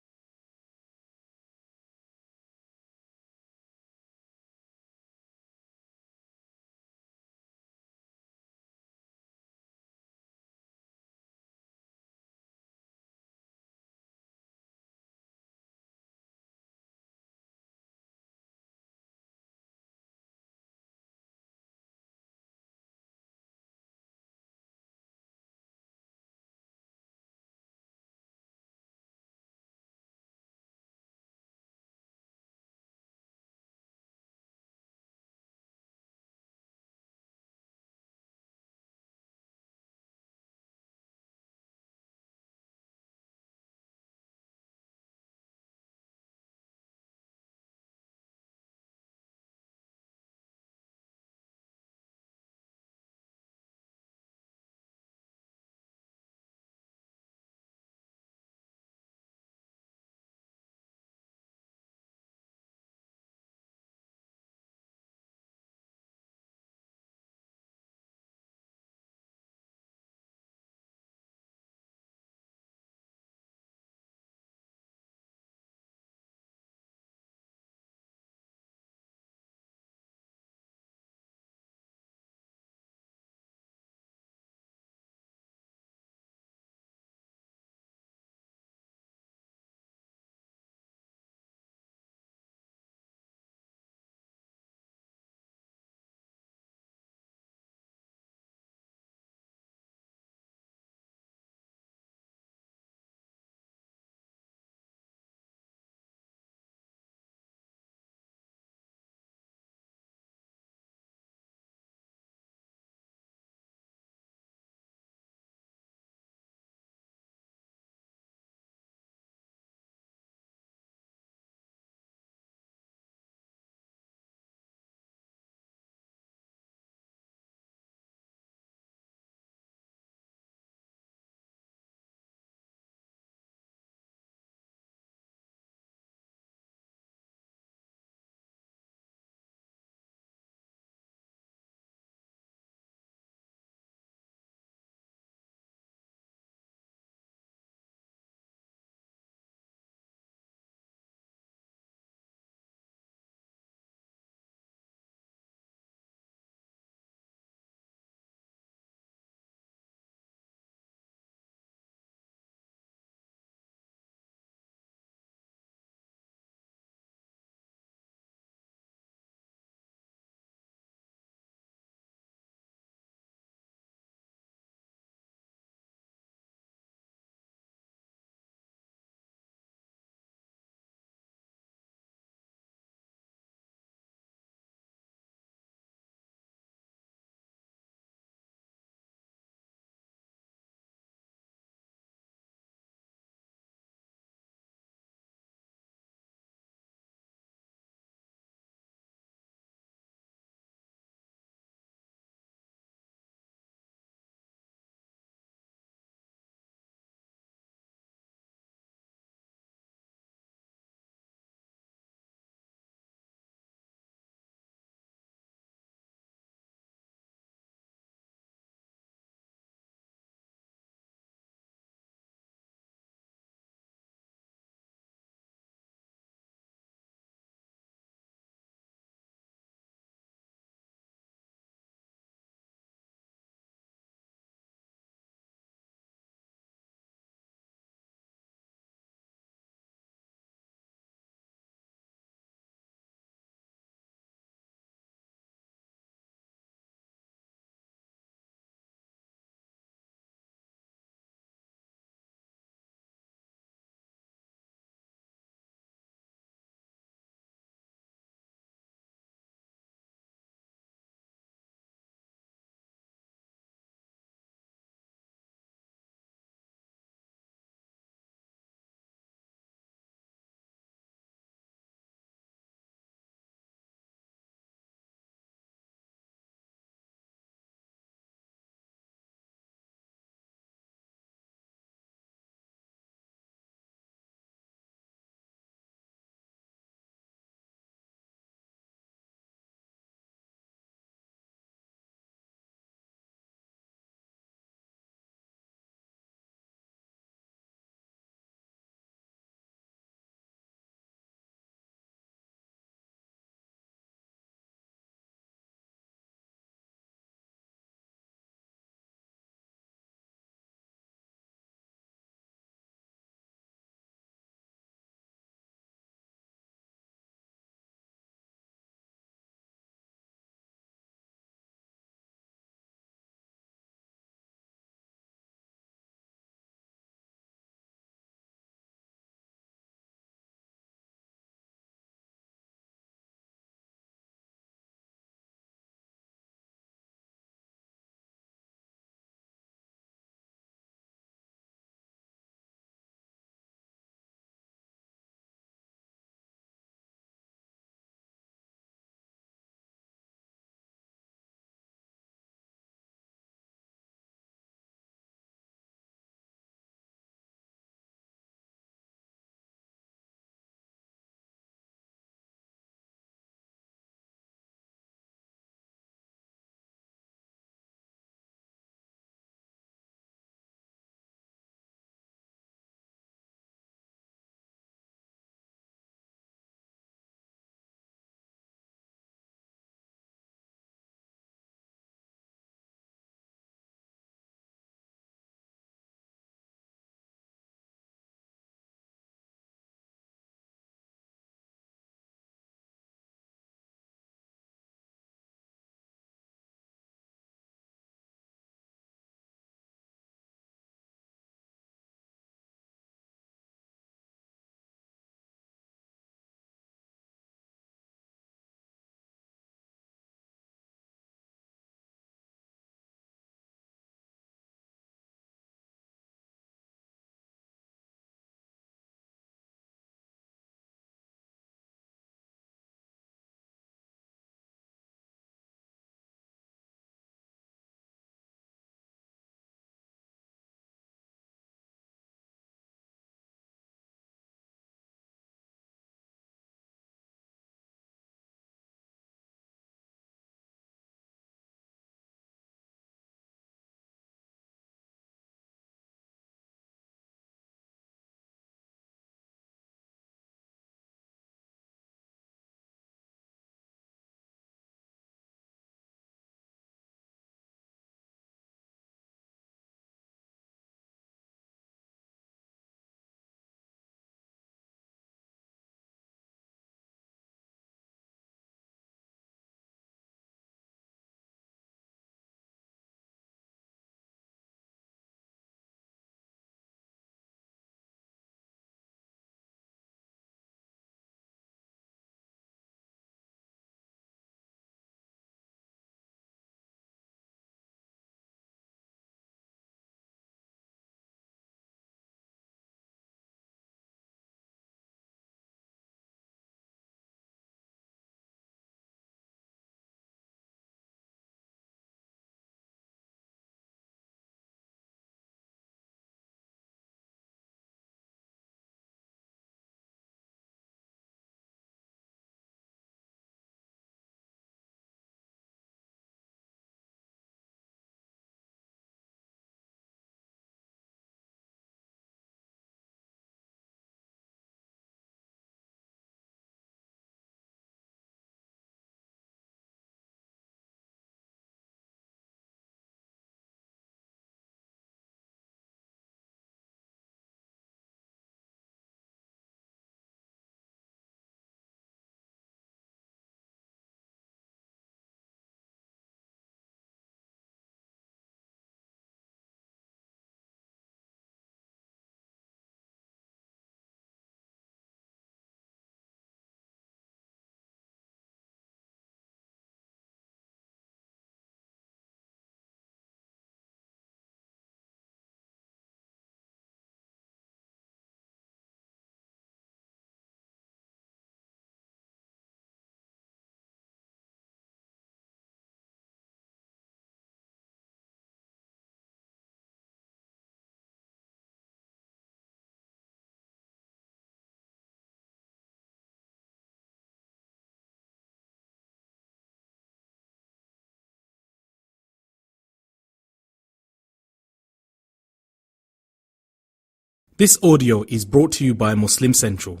Speaker 1: This audio is brought to you by Muslim Central.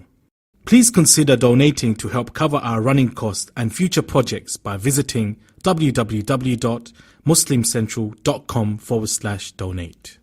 Speaker 1: Please consider donating to help cover our running costs and future projects by visiting www.muslimcentral.com/donate.